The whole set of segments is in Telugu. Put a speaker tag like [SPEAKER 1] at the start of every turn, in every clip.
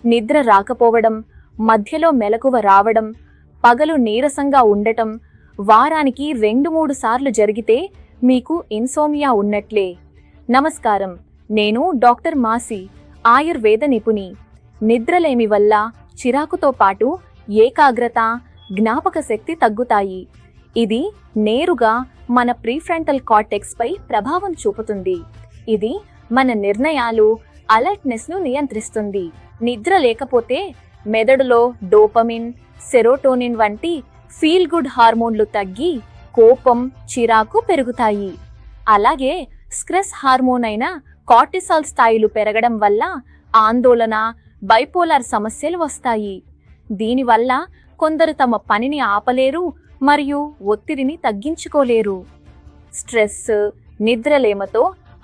[SPEAKER 1] నిద్ర రాకపోవడం, మధ్యలో మెలకువ రావడం, పగలు నీరసంగా ఉండటం వారానికి 2-3 సార్లు జరిగితే మీకు ఇన్సోమియా ఉన్నట్లే. నమస్కారం, నేను డాక్టర్ మాసి, ఆయుర్వేద నిపుణి. నిద్రలేమి వల్ల చిరాకుతో పాటు ఏకాగ్రత, జ్ఞాపక శక్తి తగ్గుతాయి. ఇది నేరుగా మన ప్రీఫ్రంటల్ కార్టెక్స్ పై ప్రభావం చూపుతుంది. ఇది మన నిర్ణయాలు, అలర్ట్నెస్ను నియంత్రిస్తుంది. నిద్ర లేకపోతే మెదడులో డోపమిన్, సెరోటోనిన్ వంటి ఫీల్ గుడ్ హార్మోన్లు తగ్గి కోపం, చిరాకు పెరుగుతాయి. అలాగే స్ట్రెస్ హార్మోన్ అయిన కార్టిసాల్ స్థాయిలు పెరగడం వల్ల ఆందోళన, బైపోలార్ సమస్యలు వస్తాయి. దీనివల్ల కొందరు తమ పనిని ఆపలేరు మరియు ఒత్తిడిని తగ్గించుకోలేరు. స్ట్రెస్, నిద్రలేమతో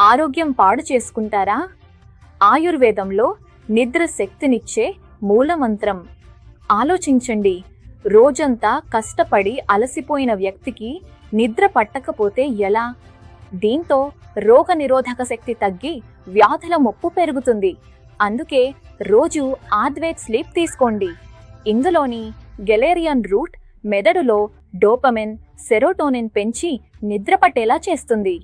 [SPEAKER 1] ఆరోగ్యం పాడు చేసుకుంటారా? ఆయుర్వేదంలో నిద్ర శక్తినిచ్చే మూలమంత్రం. ఆలోచించండి, రోజంతా కష్టపడి అలసిపోయిన వ్యక్తికి నిద్ర పట్టకపోతే ఎలా? దీంతో రోగనిరోధక శక్తి తగ్గి వ్యాధుల ముప్పు పెరుగుతుంది. అందుకే రోజు ఆద్వైత్ స్లీప్ తీసుకోండి. ఇందులోని గెలేరియన్ రూట్ మెదడులో డోపమిన్, సెరోటోనిన్ పెంచి నిద్ర పట్టేలా చేస్తుంది.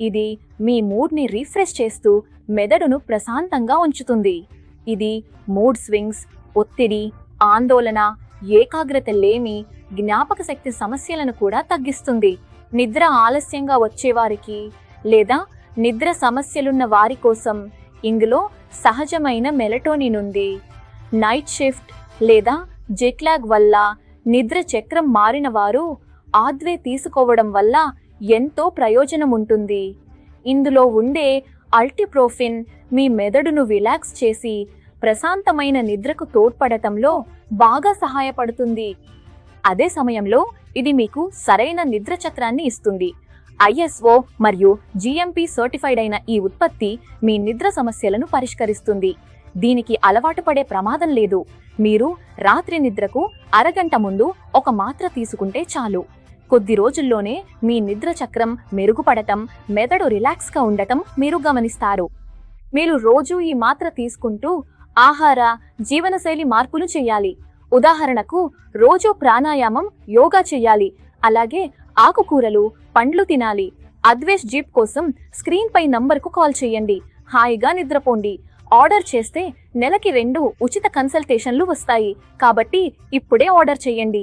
[SPEAKER 1] ఇది మీ మూడ్ని రీఫ్రెష్ చేస్తూ మెదడును ప్రశాంతంగా ఉంచుతుంది. ఇది మూడ్ స్వింగ్స్, ఒత్తిడి, ఆందోళన, ఏకాగ్రత లేమి, జ్ఞాపక శక్తి సమస్యలను కూడా తగ్గిస్తుంది. నిద్ర ఆలస్యంగా వచ్చేవారికి లేదా నిద్ర సమస్యలున్న వారి కోసం ఇందులో సహజమైన మెలటోనిన్ ఉంది. నైట్ షిఫ్ట్ లేదా జెట్లాగ్ వల్ల నిద్ర చక్రం మారిన వారు ఆద్వే తీసుకోవడం వల్ల ఎంతో ప్రయోజనం ఉంటుంది. ఇందులో ఉండే అల్టిప్రోఫిన్ మీ మెదడును రిలాక్స్ చేసి ప్రశాంతమైన నిద్రకు తోడ్పడటంలో బాగా సహాయపడుతుంది. అదే సమయంలో ఇది మీకు సరైన నిద్ర చక్రాన్ని ఇస్తుంది. ISO మరియు GMP సర్టిఫైడ్ అయిన ఈ ఉత్పత్తి మీ నిద్ర సమస్యలను పరిష్కరిస్తుంది. దీనికి అలవాటు పడే ప్రమాదం లేదు. మీరు రాత్రి నిద్రకు అరగంట ముందు ఒక మాత్ర తీసుకుంటే చాలు. కొద్ది రోజుల్లోనే మీ నిద్ర చక్రం మెరుగుపడటం, మెదడు రిలాక్స్గా ఉండటం మీరు గమనిస్తారు. మీరు రోజు ఈ మాత్ర తీసుకుంటూ ఆహార, జీవనశైలి మార్పులు చేయాలి. ఉదాహరణకు రోజు ప్రాణాయామం, యోగా చేయాలి. అలాగే ఆకుకూరలు, పండ్లు తినాలి. అద్వేష్ జీప్ కోసం స్క్రీన్ పై నంబర్కు కాల్ చేయండి. హాయిగా నిద్రపోండి. ఆర్డర్ చేస్తే నెలకి 2 ఉచిత కన్సల్టేషన్లు వస్తాయి. కాబట్టి ఇప్పుడే ఆర్డర్ చేయండి.